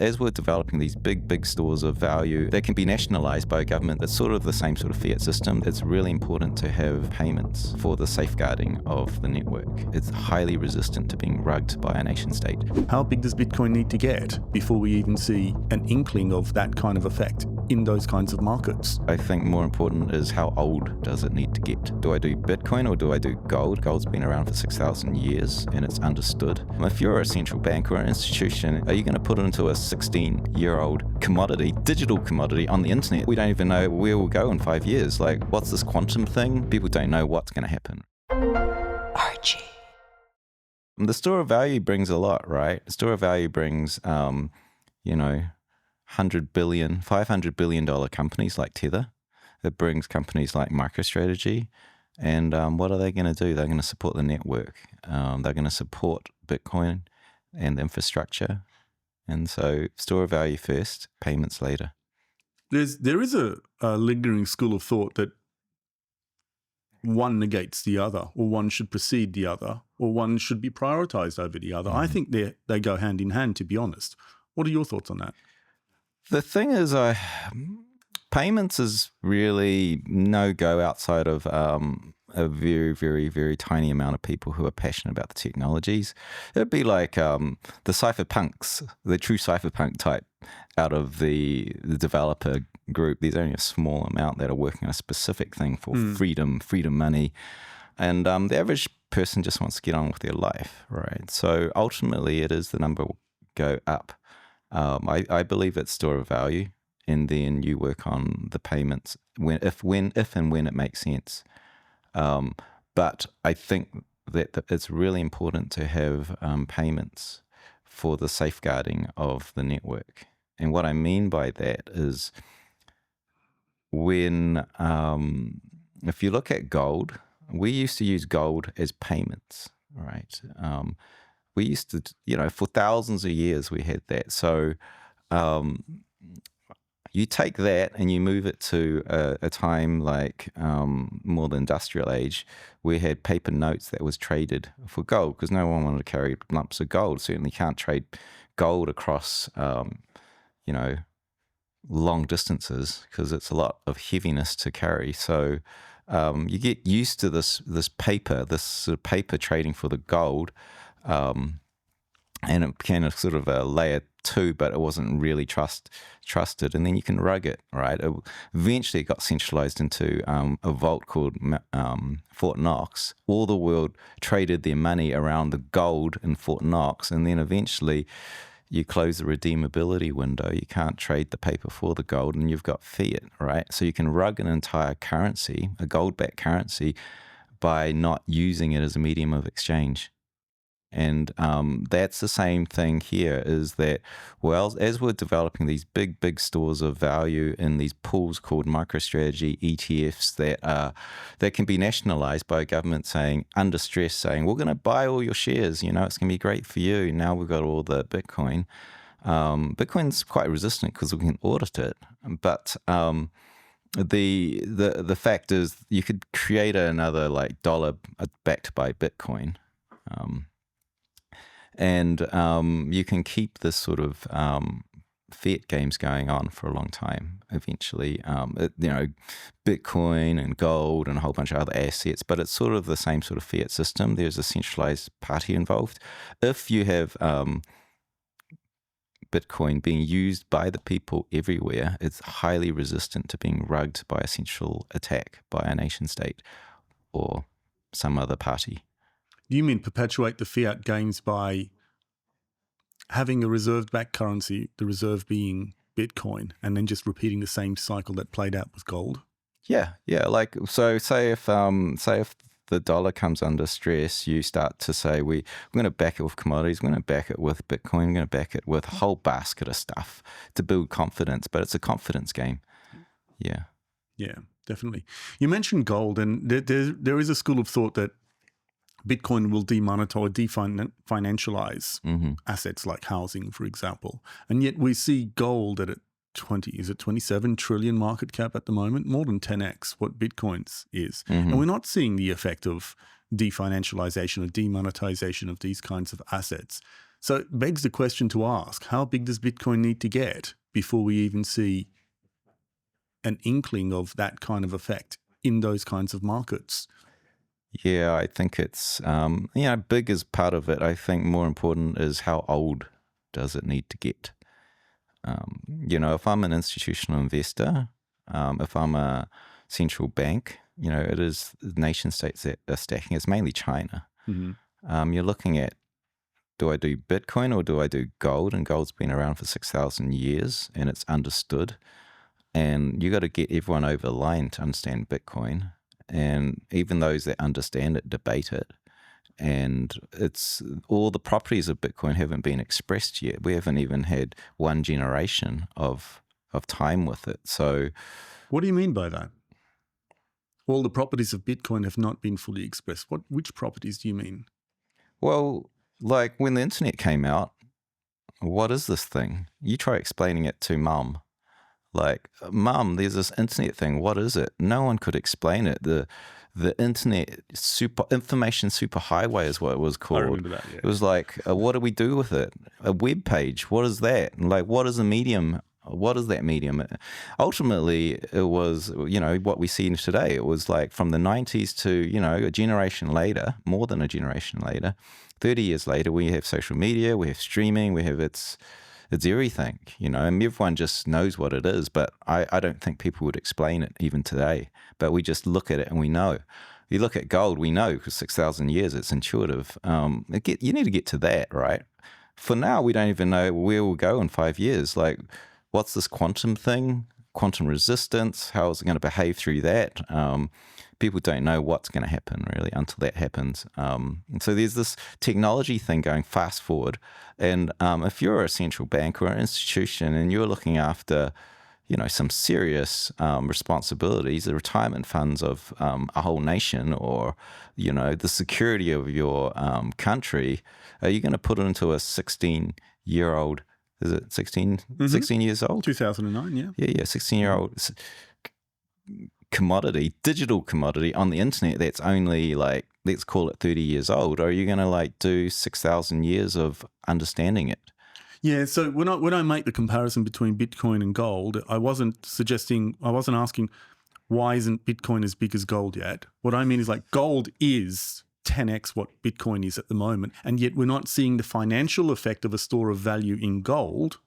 As we're developing these big stores of value that can be nationalized by a government, that's sort of the same sort of fiat system. It's really important to have payments for the safeguarding of the network. It's highly resistant to being rugged by a nation state. How big does Bitcoin need to get before we even see an inkling of that kind of effect in those kinds of markets? I think more important is how old does it need to get? Do I do Bitcoin or do I do gold? Gold's been around for 6,000 years and it's understood. If you're a central bank or an institution, are you going to put it into a 16-year-old commodity, digital commodity on the internet? We don't even know where we'll go in 5 years. Like, what's this quantum thing? People don't know what's going to happen. Archie. The store of value brings a lot, right? The store of value brings, $100 billion, $500 billion companies like Tether. It brings companies like MicroStrategy. And what are they going to do? They're going to support the network. They're going to support Bitcoin and infrastructure. And so store of value first, payments later. There is a lingering school of thought that one negates the other, or one should precede the other, or one should be prioritized over the other. I think they go hand in hand, to be honest. What are your thoughts on that? The thing is, payments is really no-go outside of a very, very, very tiny amount of people who are passionate about the technologies. It would be like the cypherpunks, the true cypherpunk type out of the developer group. There's only a small amount that are working on a specific thing for freedom money. And the average person just wants to get on with their life, right? So ultimately, it is the number will go up. I believe it's store of value, and then you work on the payments if and when it makes sense. But I think that it's really important to have payments for the safeguarding of the network. And what I mean by that is when, if you look at gold, we used to use gold as payments, right? We used to, for thousands of years we had that. So you take that and you move it to a time like more the industrial age. We had paper notes that was traded for gold because no one wanted to carry lumps of gold. Certainly can't trade gold across, long distances because it's a lot of heaviness to carry. So you get used to this paper, this sort of paper trading for the gold. And it became a sort of a layer 2, but it wasn't really trusted. And then you can rug it, right? Eventually, it got centralized into a vault called Fort Knox. All the world traded their money around the gold in Fort Knox, and then eventually you close the redeemability window. You can't trade the paper for the gold, and you've got fiat, right? So you can rug an entire currency, a gold-backed currency, by not using it as a medium of exchange. And that's the same thing here is that, well, as we're developing these big stores of value in these pools called MicroStrategy, ETFs that can be nationalized by a government saying, under stress, saying, we're going to buy all your shares, it's going to be great for you. Now we've got all the Bitcoin. Bitcoin's quite resistant because we can audit it. But the fact is you could create another like dollar backed by Bitcoin. And you can keep this sort of fiat games going on for a long time. Eventually, Bitcoin and gold and a whole bunch of other assets, but it's sort of the same sort of fiat system. There's a centralized party involved. If you have Bitcoin being used by the people everywhere, it's highly resistant to being rugged by a central attack by a nation state or some other party. You mean perpetuate the fiat gains by having a reserve-backed currency, the reserve being Bitcoin, and then just repeating the same cycle that played out with gold? Yeah. Like, so say if the dollar comes under stress, you start to say, we're going to back it with commodities, we're going to back it with Bitcoin, we're going to back it with a whole basket of stuff to build confidence, but it's a confidence game. Yeah. Yeah, definitely. You mentioned gold, and there is a school of thought that Bitcoin will demonetize, definancialize assets like housing, for example. And yet we see gold at 27 trillion market cap at the moment, more than 10x what Bitcoin's is. And we're not seeing the effect of definancialization or demonetization of these kinds of assets. So it begs the question to ask, how big does Bitcoin need to get before we even see an inkling of that kind of effect in those kinds of markets? Yeah, I think it's, big is part of it. I think more important is how old does it need to get? If I'm an institutional investor, if I'm a central bank, it is nation states that are stacking. It's mainly China. You're looking at, do I do Bitcoin or do I do gold? And gold's been around for 6,000 years and it's understood. And you got to get everyone over the line to understand Bitcoin. And even those that understand it debate it. And it's all the properties of Bitcoin haven't been expressed yet. We haven't even had one generation of time with it. So what do you mean by that? All the properties of Bitcoin have not been fully expressed. Which properties do you mean? Well, like when the internet came out, what is this thing? You try explaining it to mum. Like, mum, there's this internet thing. What is it? No one could explain it. The internet information superhighway is what it was called. I remember that, yeah. It was like, what do we do with it? A web page. What is that? And like, what is a medium? What is that medium? Ultimately, it was, what we see today. It was like from the 90s to, a generation later, more than a generation later, 30 years later, we have social media, we have streaming, we have it's everything, and everyone just knows what it is. But I don't think people would explain it even today. But we just look at it and we know. You look at gold, we know because 6,000 years, it's intuitive. You need to get to that, right? For now, we don't even know where we'll go in 5 years. Like, what's this quantum thing? Quantum resistance? How is it going to behave through that? People don't know what's going to happen really until that happens. And so there's this technology thing going fast forward. And if you're a central bank or an institution and you're looking after, some serious responsibilities, the retirement funds of a whole nation or, the security of your country, are you going to put it into a 16-year-old? Is it 16 years old? 2009, yeah. Yeah, 16-year-old commodity, digital commodity on the internet that's only like, let's call it 30 years old. Or are you going to do 6,000 years of understanding it? Yeah, so when I make the comparison between Bitcoin and gold, I wasn't asking why isn't Bitcoin as big as gold yet? What I mean is like gold is 10x what Bitcoin is at the moment, and yet we're not seeing the financial effect of a store of value in gold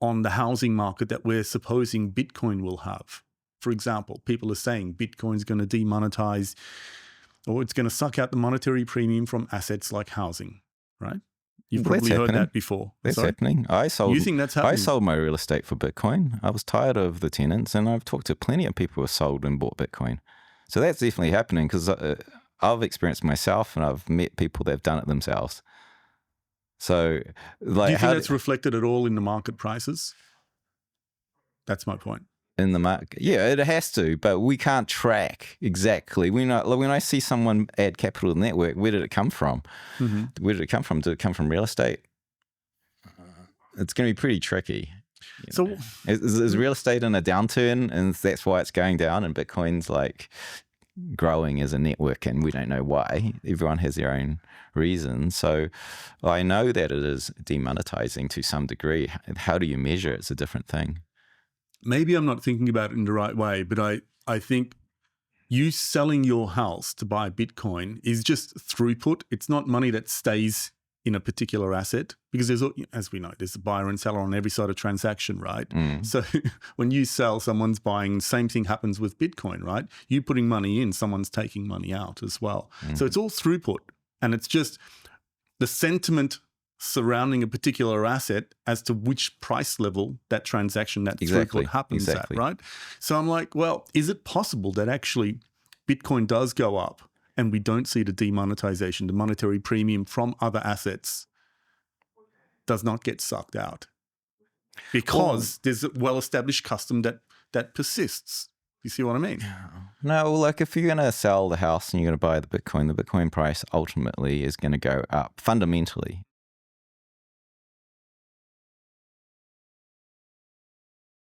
on the housing market that we're supposing Bitcoin will have. For example, people are saying Bitcoin's going to demonetize, or it's going to suck out the monetary premium from assets like housing, right? You've probably heard that before. That's happening. You think that's happening? I sold my real estate for Bitcoin. I was tired of the tenants, and I've talked to plenty of people who have sold and bought Bitcoin. So that's definitely happening because I've experienced myself, and I've met people that have done it themselves. So, like, do you think that's reflected at all in the market prices? That's my point. In the market, yeah, it has to, but we can't track exactly. When I see someone add capital to the network, where did it come from? Where did it come from? Did it come from real estate? It's going to be pretty tricky. So, is real estate in a downturn, and that's why it's going down, and Bitcoin's like growing as a network, and we don't know why. Everyone has their own reasons. So I know that it is demonetizing to some degree. How do you measure it? It's a different thing. Maybe I'm not thinking about it in the right way, but I think you selling your house to buy Bitcoin is just throughput. It's not money that stays in a particular asset because there's, as we know, there's a buyer and seller on every side of transaction, right? So when you sell, someone's buying, same thing happens with Bitcoin, right? You putting money in, someone's taking money out as well. So it's all throughput, and it's just the sentiment surrounding a particular asset as to which price level that transaction, that throughput happens at, right? So I'm like, well, is it possible that actually Bitcoin does go up and we don't see the demonetization, the monetary premium from other assets does not get sucked out because there's a well-established custom that persists? You see what I mean? No, like if you're going to sell the house and you're going to buy the Bitcoin price ultimately is going to go up fundamentally.